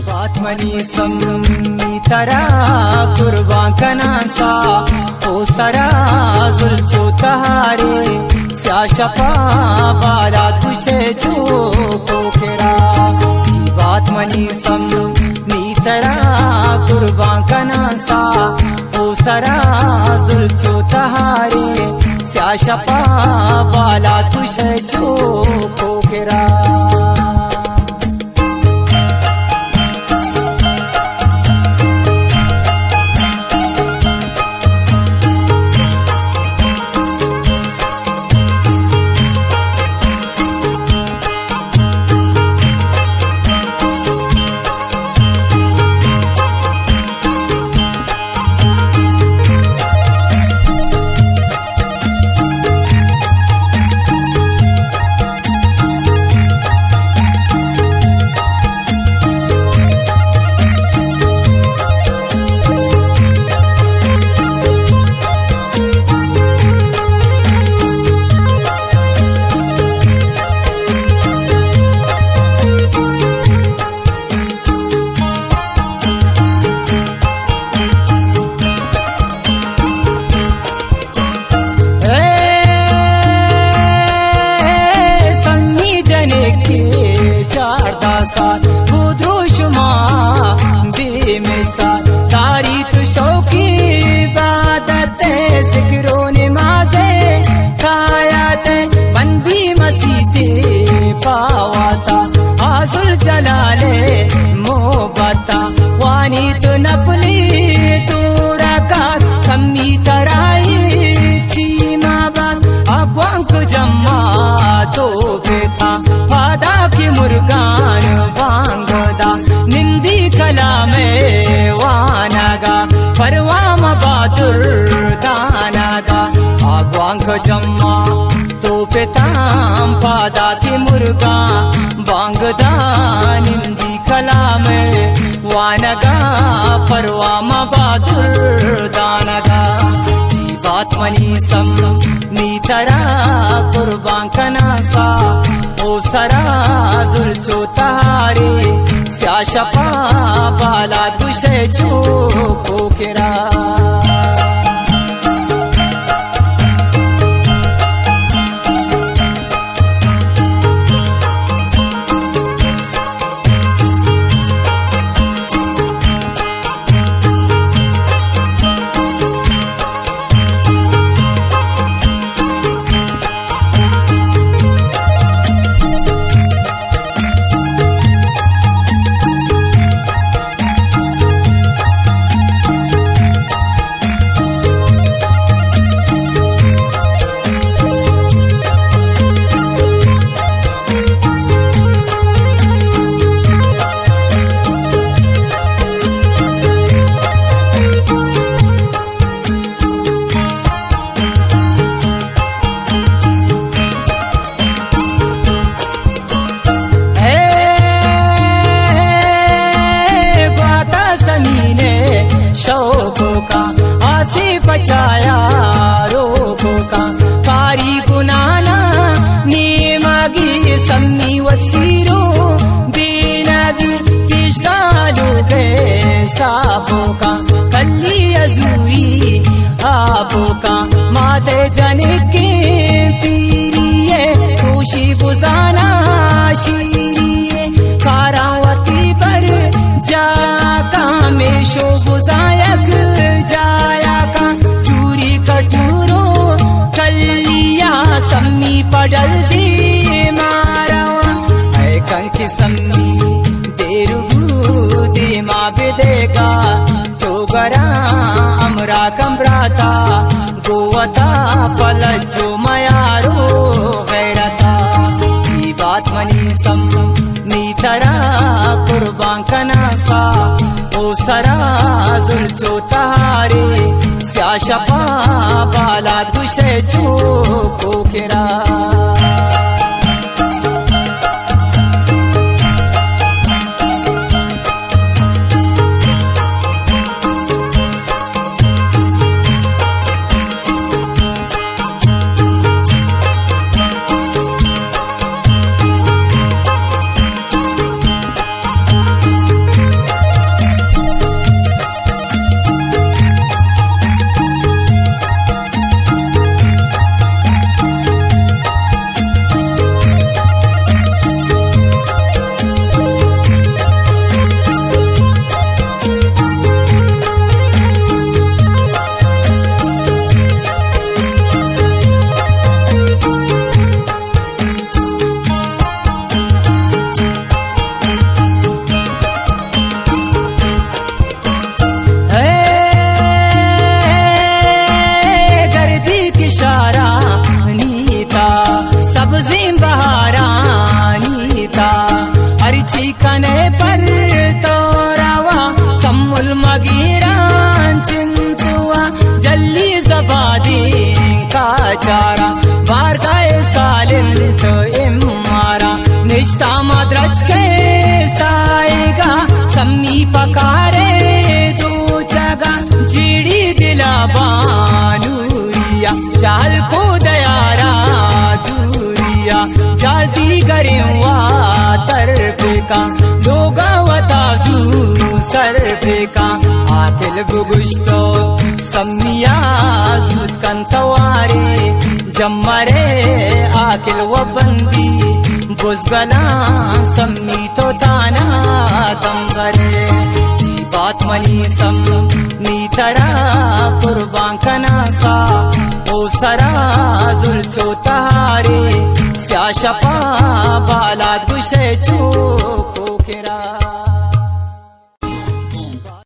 बातमनी सम्मी तरा कुर्बान कनासा ओ सरा जुल्चो तहारे स्याशपा बाला तुझे जो पोकेरा जी बातमनी सम्मी तरा कुर्बान कनासा ओ सरा जुल्चो तहारे स्याशपा बाला तुझे जो पोकेरा वानी तो नपली तोरा का सम्मी तराई चीमा बात अग्वांक जम्मा तो बेथा फादा की मुर्गान वांगदा निंदी कला में वानागा परवाम बहादुर दानागा अग्वांक जम्मा तो बेताम फादा की मुर्गा वांगदा निंदी कला में वानगा परवाम बहादुर दानगा जीवात्मनी सम्मी तरा कुर्बान कनासा ओ सरा जुल्चो तहारे स्याशपा बाला तुझे जो पोकेरा शौकों का आसी बचाया रोगों का कारी गुनाना नीमगी सम्मी वसीरो बीनगी किश्तालू के साबों का कल्ली अजूरी आबों का माते जने के पीरिये खुशी बुजाना शीरिये कारावती पर जाका में शो बुजायक जाया का चूरी कटूरो कलिया सम्मी पडल दी मारा है कंकी सम्मी देरु दी माँ बेदेगा चोगरा अमरा कमराता गोवता पलजो मयारो गैरता जीवात्मनी सम्मी तरा कुर्बान कनासा ओ सरा जुल्चो तहारे स्याशपा बाला तुझे जो पोकेरा गिरान चिंतुआ जल्ली जबादीन का चारा बार गाए सालिंत इमारा निष्ठा मद्रज के साएगा सम्मी पकारे दो जगह जीड़ी दिला बानूरिया चाल को दयारा दूरिया जाती करें तरफेका लोगा वताजू सर फेका आखिल गुगुश्तो सम्मिया जुद कंतवारे जम्मरे आखिल व बंदी बुजगला सम्मी तो ताना दमगरे बात मनी सम नीतरा कुर्बान कनासा ओ सरा जुल चोतारे स्या शपा बालाद गुशे चो को किरा